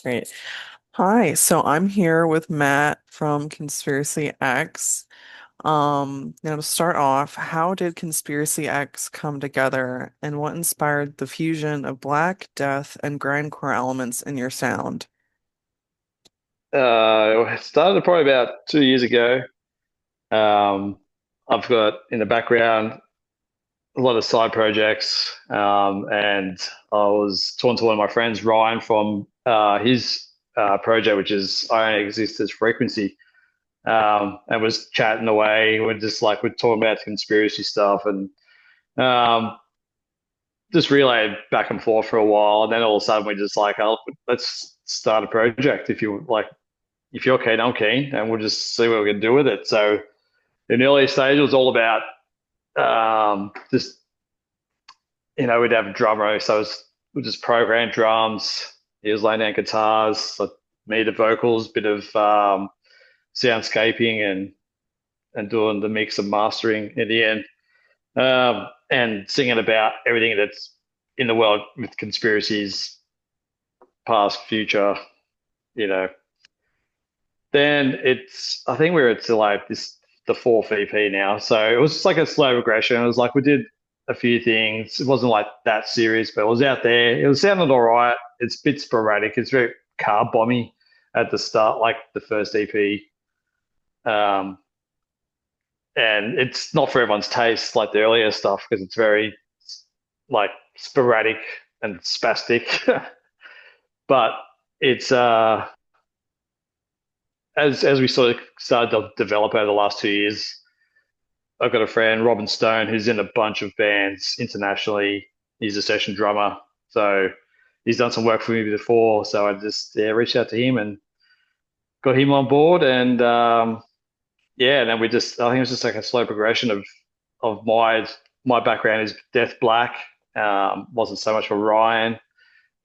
Great. Hi, so I'm here with Matt from Conspiracy X. Now to start off, how did Conspiracy X come together and what inspired the fusion of black, death, and grindcore elements in your sound? It started probably about 2 years ago. Um, I've got in the background a lot of side projects, and I was talking to one of my friends, Ryan, from his project, which is I Only Exist as Frequency, and was chatting away. We're talking about conspiracy stuff, and um, just relayed back and forth for a while, and then all of a sudden we just like, oh, let's start a project if you like. If you're keen, I'm keen, and we'll just see what we can do with it. So in the early stage, it was all about just we'd have a drummer, so we just program drums. He was laying down guitars, like me the vocals, bit of soundscaping, and doing the mix and mastering in the end, and singing about everything that's in the world with conspiracies, past, future, you know. Then I think we're to like the fourth EP now. So it was just like a slow regression. It was like we did a few things. It wasn't like that serious, but it was out there. It was sounding all right. It's a bit sporadic. It's very car bomby at the start, like the first EP. Um, and it's not for everyone's taste, like the earlier stuff, because it's very like sporadic and spastic. But it's as we sort of started to develop over the last 2 years, I've got a friend, Robin Stone, who's in a bunch of bands internationally. He's a session drummer. So he's done some work for me before. So I just reached out to him and got him on board. And and then I think it was just like a slow progression of my background is Death Black. Wasn't so much for Ryan,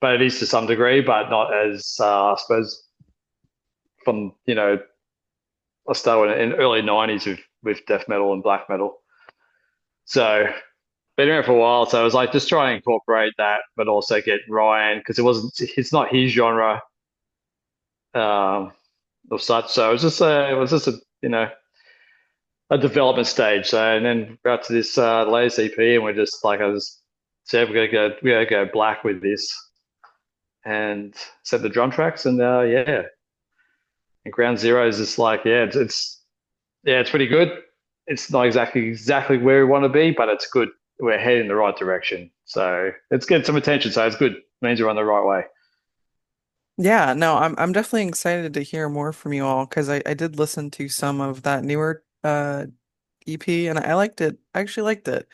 but it is to some degree, but not as, I suppose, from, I started in early 90s with death metal and black metal. So been around for a while, so I was like just trying to incorporate that, but also get Ryan because it's not his genre um, of such. So it was just a a development stage. So and then got to this latest EP, and we're just like I just said we gotta go black with this, and set the drum tracks, and and Ground Zero is just like it's pretty good. It's not exactly where we want to be, but it's good. We're heading in the right direction. So it's getting some attention. So it's good. It means we're on the right way. Yeah, no, I'm definitely excited to hear more from you all because I did listen to some of that newer EP and I liked it. I actually liked it.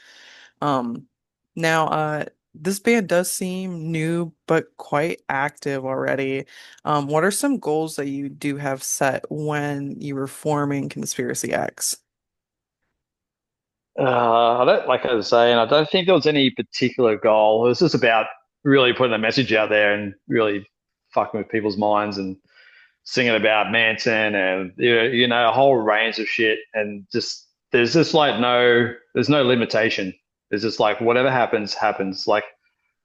Um, now, this band does seem new but quite active already. What are some goals that you do have set when you were forming Conspiracy X? I don't like I was saying. I don't think there was any particular goal. It was just about really putting a message out there and really fucking with people's minds and singing about Manson and a whole range of shit. And just there's just like there's no limitation. There's just like whatever happens happens. Like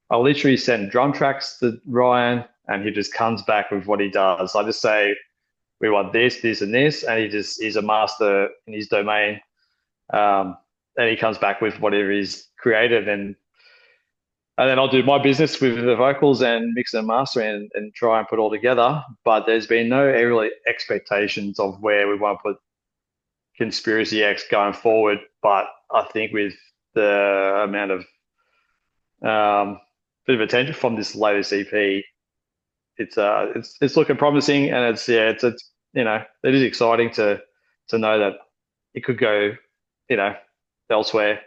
I literally send drum tracks to Ryan, and he just comes back with what he does. I just say we want this, and this, and he's a master in his domain. Um, and he comes back with whatever he's created, and then I'll do my business with the vocals and mix and master and try and put all together. But there's been no really expectations of where we want to put Conspiracy X going forward. But I think with the amount of bit of attention from this latest EP, it's looking promising, and it's it is exciting to know that it could go you know elsewhere.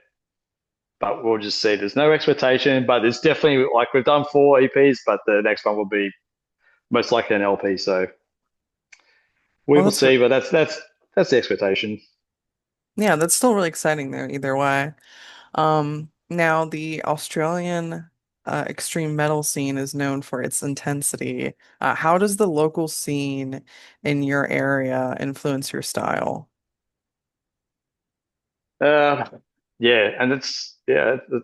But we'll just see. There's no expectation, but it's definitely like we've done four EPs, but the next one will be most likely an LP. So we Well, will see, but that's the expectation. yeah, that's still really exciting there either way. Now the Australian extreme metal scene is known for its intensity. How does the local scene in your area influence your style? Uh, yeah, and it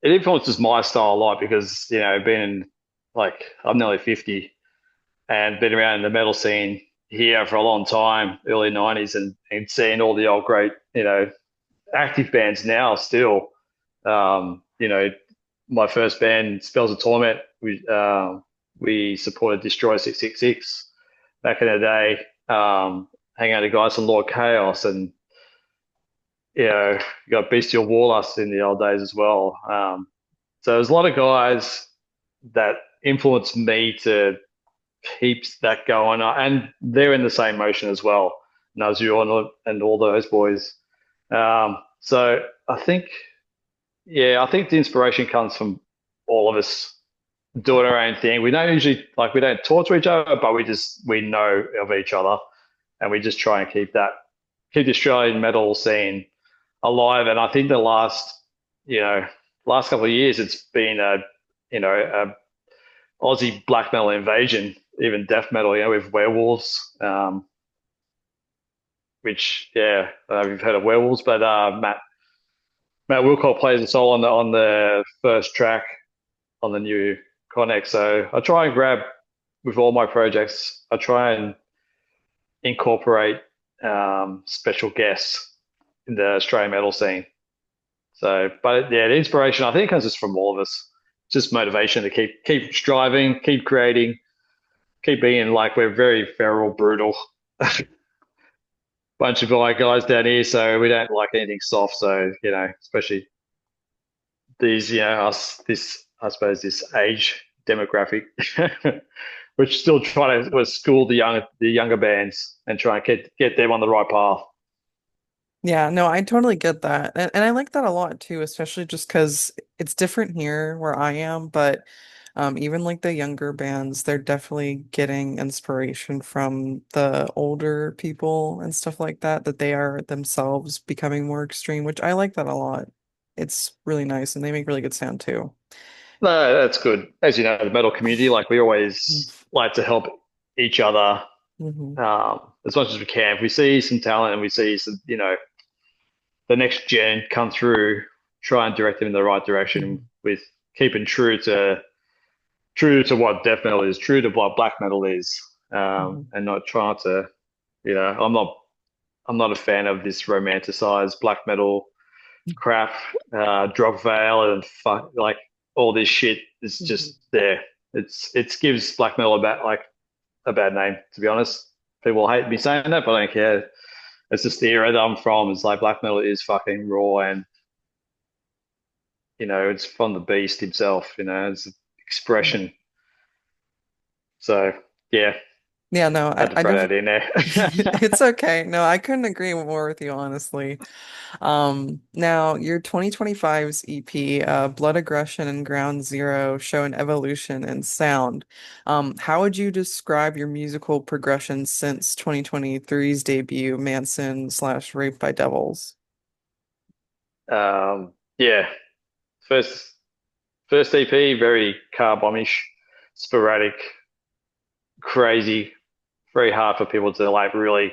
influences my style a lot because being in like I'm nearly 50 and been around in the metal scene here for a long time, early 90s, and seeing all the old great, active bands now still. My first band, Spells of Torment, we supported Destroy 666 back in the day, hanging out with guys from Lord Chaos, and you got Bestial Warlust in the old days as well. So there's a lot of guys that influenced me to keep that going, and they're in the same motion as well. Nazir and all those boys. So I think, yeah, I think the inspiration comes from all of us doing our own thing. We don't usually like we don't talk to each other, but we know of each other, and we just try and keep the Australian metal scene alive. And I think the you know, last couple of years, it's been a Aussie black metal invasion, even death metal, with werewolves, which, yeah, we've heard of werewolves, but Matt Wilcock plays a solo on the first track on the new Connect. So I try and grab with all my projects. I try and incorporate special guests in the Australian metal scene. So, but yeah, the inspiration I think comes just from all of us. Just motivation to keep striving, keep creating, keep being like we're very feral, brutal bunch of like guys down here. So we don't like anything soft. So especially these, us, this, I suppose, this age demographic, which still try to school the younger bands and try and get them on the right path. Yeah, no, I totally get that. And I like that a lot too, especially just because it's different here where I am, but even like the younger bands, they're definitely getting inspiration from the older people and stuff like that, that they are themselves becoming more extreme, which I like that a lot. It's really nice and they make really good sound too. No, that's good. As you know, the metal community, like we always like to help each other Mm-hmm. as much as we can. If we see some talent and we see some, the next gen come through, try and direct them in the right direction Hmm. with keeping true to what death metal is, true to what black metal is, Hmm. and not trying to, I'm not a fan of this romanticized black metal crap, drop veil and fuck, like all this shit is Hmm. just there. It gives black metal a bad name, to be honest. People hate me saying that, but I don't care. It's just the era that I'm from. It's like black metal is fucking raw, and it's from the beast himself. It's an expression. So yeah, Yeah, no, had to I throw definitely that in there. it's okay. No, I couldn't agree more with you, honestly. Now your 2025's EP, Blood Aggression and Ground Zero show an evolution in sound. How would you describe your musical progression since 2023's debut, Manson slash Raped by Devils? Yeah, first first EP, very car bombish, sporadic, crazy, very hard for people to like really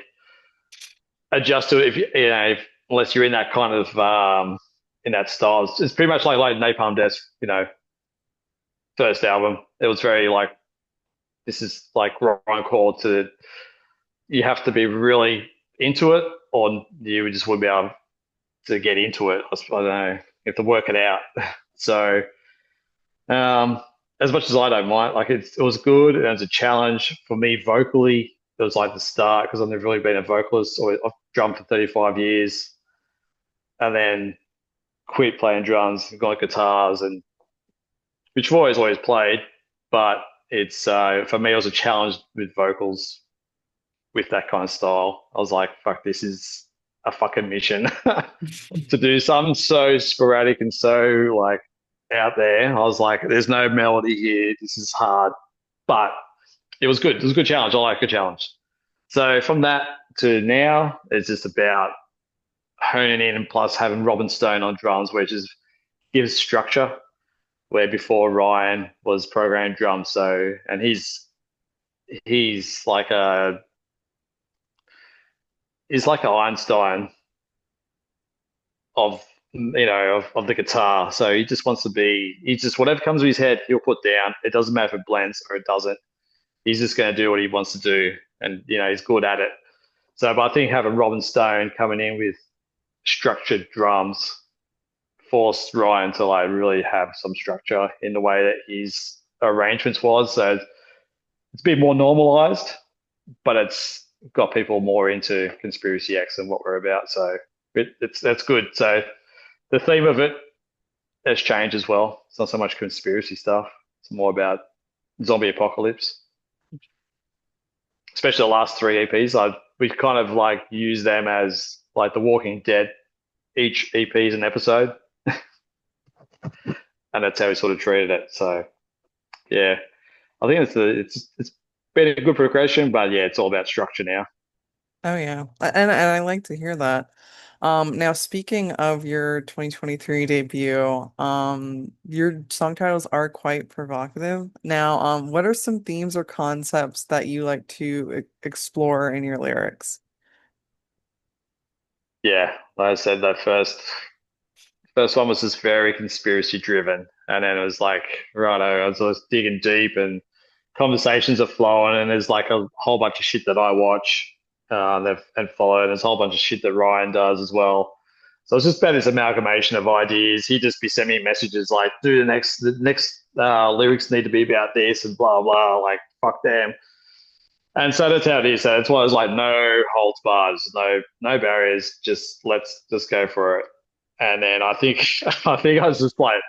adjust to it if unless you're in that kind of in that style. It's pretty much like Napalm Death's first album. It was very like this is like Grindcore to you have to be really into it, or you just wouldn't be able to get into it. I don't know. You have to work it out. So um, as much as I don't mind, like it was good and it was a challenge for me vocally. It was like the start because I've never really been a vocalist or I've drummed for 35 years and then quit playing drums, got guitars, and which I've always played, but it's for me it was a challenge with vocals with that kind of style. I was like, fuck, this is a fucking mission to do something so sporadic and so like out there. I was like, there's no melody here. This is hard, but it was good. It was a good challenge. I like a challenge. So from that to now, it's just about honing in and plus having Robin Stone on drums, which is gives structure. Where before Ryan was programmed drums, so and he's like a he's like an Einstein of of the guitar. So he just wants to be. He just whatever comes to his head, he'll put down. It doesn't matter if it blends or it doesn't. He's just going to do what he wants to do, and he's good at it. So, but I think having Robin Stone coming in with structured drums forced Ryan to like really have some structure in the way that his arrangements was. So it's a bit more normalized, but it's got people more into Conspiracy X and what we're about. So that's good. So the theme of it has changed as well. It's not so much conspiracy stuff. It's more about zombie apocalypse, especially the last three EPs. We kind of like use them as like The Walking Dead. Each EP is an episode, and that's how we sort of treated it. So yeah, I think it's been a good progression, but yeah, it's all about structure now. Oh yeah. And I like to hear that. Now speaking of your 2023 debut, your song titles are quite provocative. Now, what are some themes or concepts that you like to explore in your lyrics? Yeah, like I said, that first one was just very conspiracy driven, and then it was like, right, I was digging deep, and conversations are flowing, and there's like a whole bunch of shit that I watch, and follow, and there's a whole bunch of shit that Ryan does as well. So it's just about this amalgamation of ideas. He'd just be sending me messages like, "Dude, the next lyrics need to be about this," and blah blah. Like, fuck them. And so that's how it is. So that's why it's like no holds bars, no barriers. Just let's just go for it. And then I think I was just like,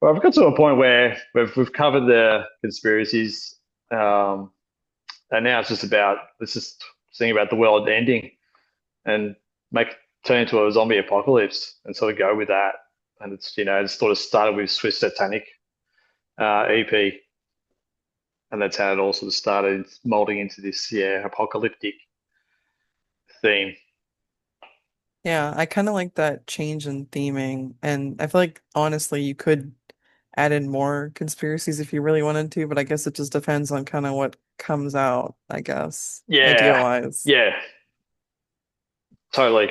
well, I've got to a point where we've covered the conspiracies, um, and now it's just thinking about the world ending and make turn into a zombie apocalypse and sort of go with that. And it's sort of started with Swiss Satanic EP, and that's how it all sort of started molding into this apocalyptic theme. Yeah, I kind of like that change in theming, and I feel like honestly you could add in more conspiracies if you really wanted to, but I guess it just depends on kind of what comes out, I guess, Yeah, idea-wise. yeah, totally.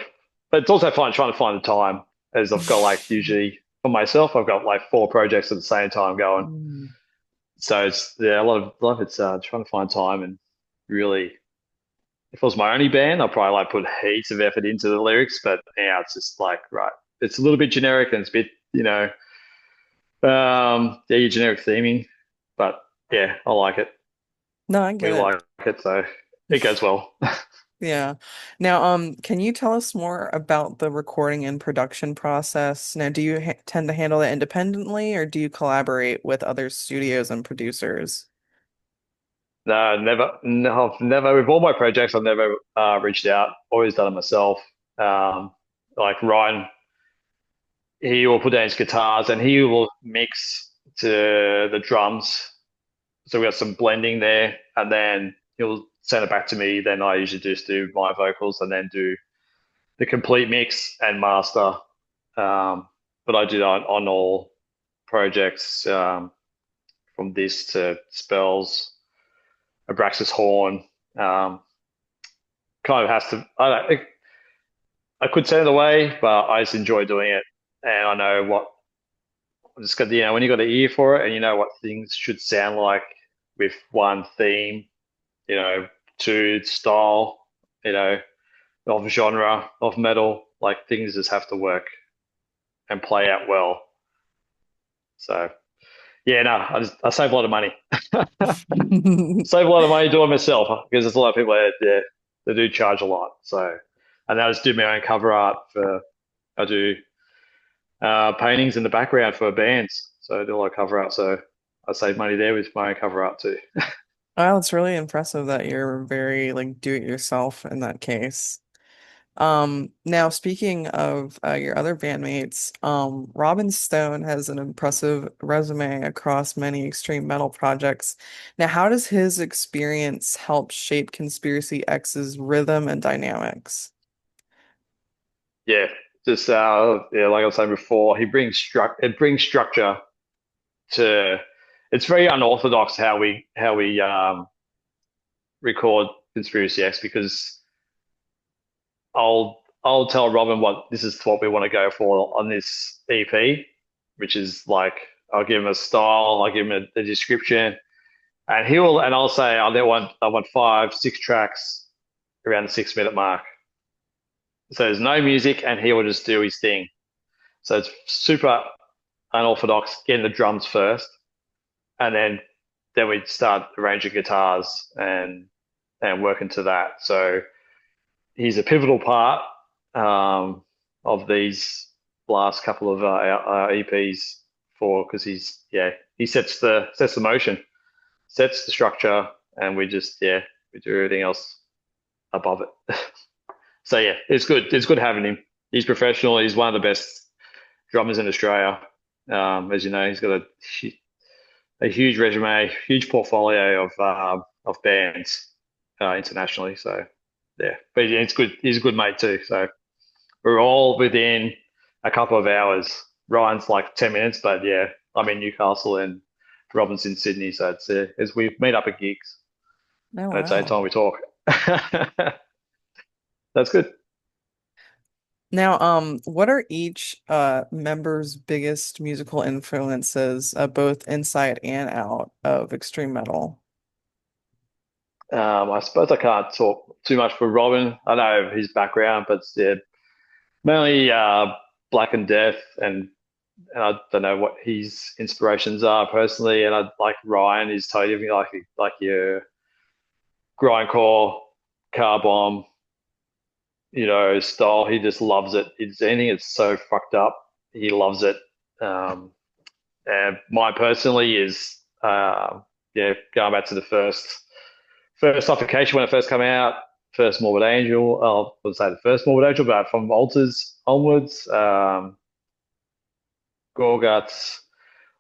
But it's also fun trying to find the time, as I've got like usually for myself, I've got like four projects at the same time going. Mm. So it's yeah, a lot of it's trying to find time and really. If it was my only band, I'd probably like put heaps of effort into the lyrics. But now it's just like right, it's a little bit generic and it's a bit yeah, your generic theming. But yeah, I like it. No, I We get it. like it, so it goes well. Yeah. Now, can you tell us more about the recording and production process? Now, do you ha tend to handle that independently or do you collaborate with other studios and producers? No, never, no, I've never. With all my projects, I've never reached out. Always done it myself. Um, like Ryan, he will put down his guitars and he will mix to the drums. So we got some blending there, and then he'll send it back to me. Then I usually just do my vocals and then do the complete mix and master. Um, but I do that on all projects, from this to Spells, Abraxas Horn. Um, kind of has to. I could send it away, but I just enjoy doing it, and I know what I just got. When you got an ear for it, and you know what things should sound like with one theme, you know, two style, you know, of genre of metal, like things just have to work and play out well. So yeah, no, I save a lot of money. Save a lot of money doing it myself because there's a lot of people out there that do charge a lot. So, and I just do my own cover art for. I do paintings in the background for bands, so I do a lot of cover art. So I save money there with my own cover art too. Well, it's really impressive that you're very like do it yourself in that case. Now speaking of your other bandmates, Robin Stone has an impressive resume across many extreme metal projects. Now, how does his experience help shape Conspiracy X's rhythm and dynamics? Yeah, just yeah, like I was saying before, it brings structure to. It's very unorthodox how we record Conspiracy X because I'll tell Robin what this is what we want to go for on this EP, which is like I'll give him a style, I'll give him a description, and he'll and I'll say I want 5, 6 tracks around the 6 minute mark. So there's no music, and he will just do his thing. So it's super unorthodox, getting the drums first, and then we start arranging guitars and working to that. So he's a pivotal part of these last couple of our EPs for because he sets the motion, sets the structure, and we do everything else above it. So yeah, it's good. It's good having him. He's professional. He's one of the best drummers in Australia. As you know, he's got a huge resume, huge portfolio of bands internationally. So yeah, but yeah, it's good. He's a good mate too. So we're all within a couple of hours. Ryan's like 10 minutes, but yeah, I'm in Newcastle and Robin's in Sydney, so it's as we meet up at gigs Oh, and at the same wow. time we talk. That's good. Now, what are each member's biggest musical influences, both inside and out of extreme metal? I suppose I can't talk too much for Robin. I know his background, but yeah, mainly Black and Death, and I don't know what his inspirations are personally. And I like Ryan is totally different, like your grindcore, car bomb, style. He just loves it. It's anything. It's so fucked up. He loves it. Um, and mine personally is going back to the first suffocation when it first came out, first Morbid Angel. I would say the first Morbid Angel, but from Altars onwards, Gorguts,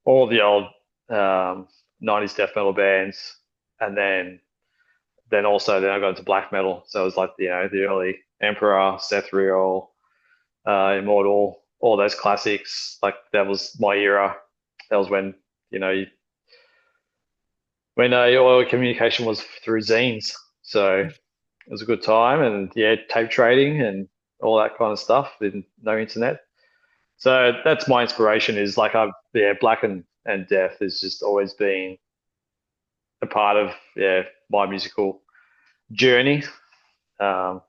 all the old 90s death metal bands, and then I got into black metal. So it was like the early Emperor, Sethriel, Immortal, all those classics. Like that was my era. That was when you know all communication was through zines. So it was a good time, and yeah, tape trading and all that kind of stuff. With no internet. So that's my inspiration. Is like Black and Death has just always been a part of my musical journey. Um,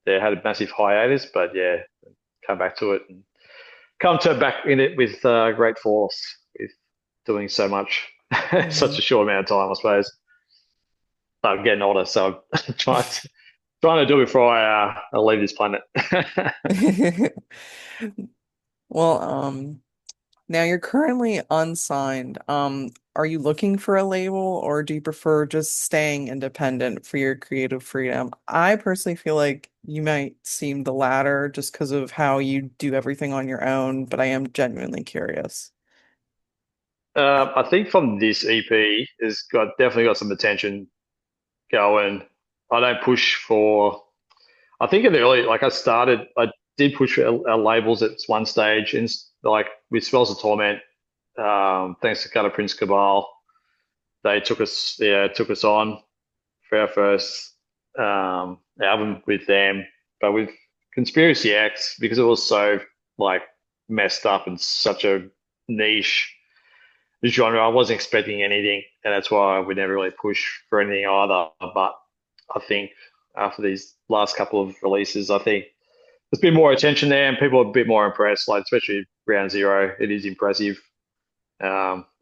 had a massive hiatus, but yeah, come back to it and come to back in it with great force with doing so much, such a Hmm. short amount of time, I suppose. I'm getting older, so I'm trying to do it before I leave this planet. Well, now you're currently unsigned. Are you looking for a label or do you prefer just staying independent for your creative freedom? I personally feel like you might seem the latter just because of how you do everything on your own, but I am genuinely curious. I think from this EP has got definitely got some attention going. I don't push for. I think in the early, like I did push for labels at one stage, and like with Spells of Torment, thanks to Gutter Prince Cabal, they took us on for our first album with them. But with Conspiracy X, because it was so like messed up and such a niche genre, I wasn't expecting anything, and that's why we never really pushed for anything either. But I think after these last couple of releases, I think there's been more attention there, and people are a bit more impressed. Like especially Round Zero, it is impressive.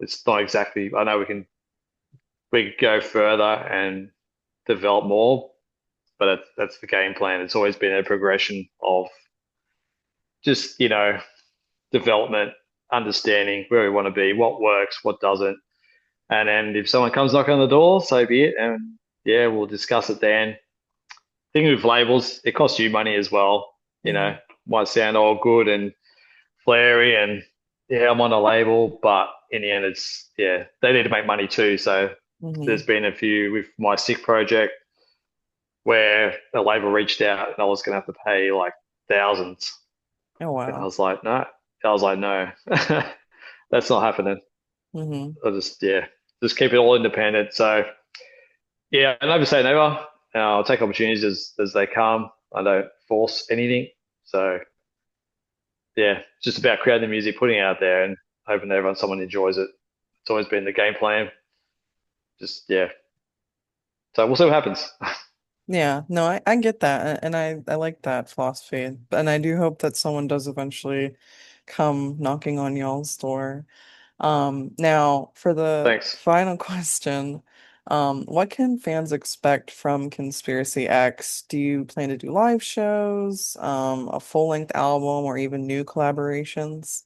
It's not exactly. I know we could go further and develop more, but that's the game plan. It's always been a progression of just development, understanding where we want to be, what works, what doesn't, and then if someone comes knocking on the door, so be it, and yeah, we'll discuss it then. Thing with labels, it costs you money as well. You know, Hmm. might sound all good and flary, and yeah, I'm on a label, but in the end, it's they need to make money too. So there's Hmm. been a few with my sick project where a label reached out and I was going to have to pay like thousands. Oh, And I wow. was like, no. No, that's not happening. Hmm. I just keep it all independent. So yeah, I never say never. I'll take opportunities as they come. I don't force anything. So yeah, it's just about creating the music, putting it out there, and hoping that someone enjoys it. It's always been the game plan. Just yeah. So we'll see what happens. Yeah, no, I get that, and I like that philosophy, and I do hope that someone does eventually come knocking on y'all's door. Now for the Thanks. final question, what can fans expect from Conspiracy X? Do you plan to do live shows, a full-length album, or even new collaborations?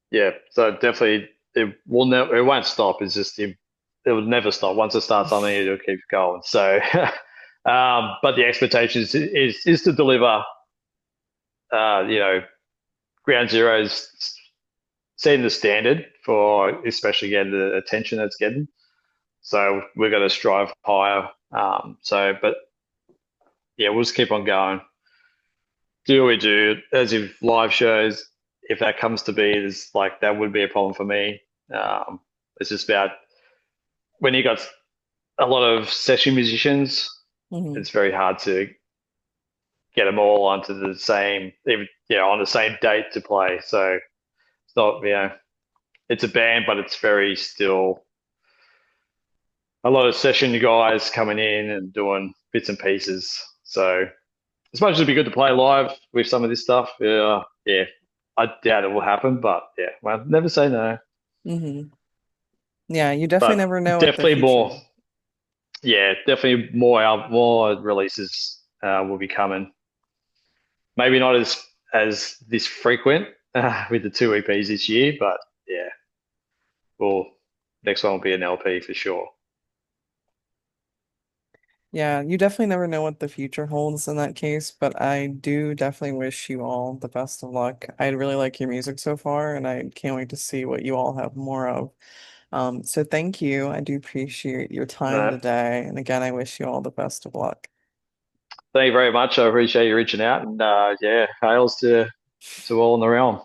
Yeah, so definitely it will never, it won't stop. It's just it will never stop. Once it starts something, it'll keep going. So, but the expectation is to deliver. You know, Ground Zero's setting the standard for especially getting the attention it's getting. So we're going to strive higher. But yeah, we'll just keep on going. Do what we do as if live shows, if that comes to be, is like that would be a problem for me. It's just about when you got a lot of session musicians, Hmm. it's very hard to get them all onto the same, even on the same date to play. So it's not, it's a band, but it's very still a lot of session guys coming in and doing bits and pieces. So as much as it'd be good to play live with some of this stuff, yeah, I doubt it will happen. But yeah, well, never say no. Hmm. Yeah, you definitely But never know what the definitely future. more, yeah, definitely more releases will be coming. Maybe not as this frequent with the two EPs this year, but yeah, well, next one will be an LP for sure. Yeah, you definitely never know what the future holds in that case, but I do definitely wish you all the best of luck. I really like your music so far, and I can't wait to see what you all have more of. So thank you. I do appreciate your time No, today. And again, I wish you all the best of luck. thank you very much. I appreciate you reaching out, and yeah, hails to all in the realm.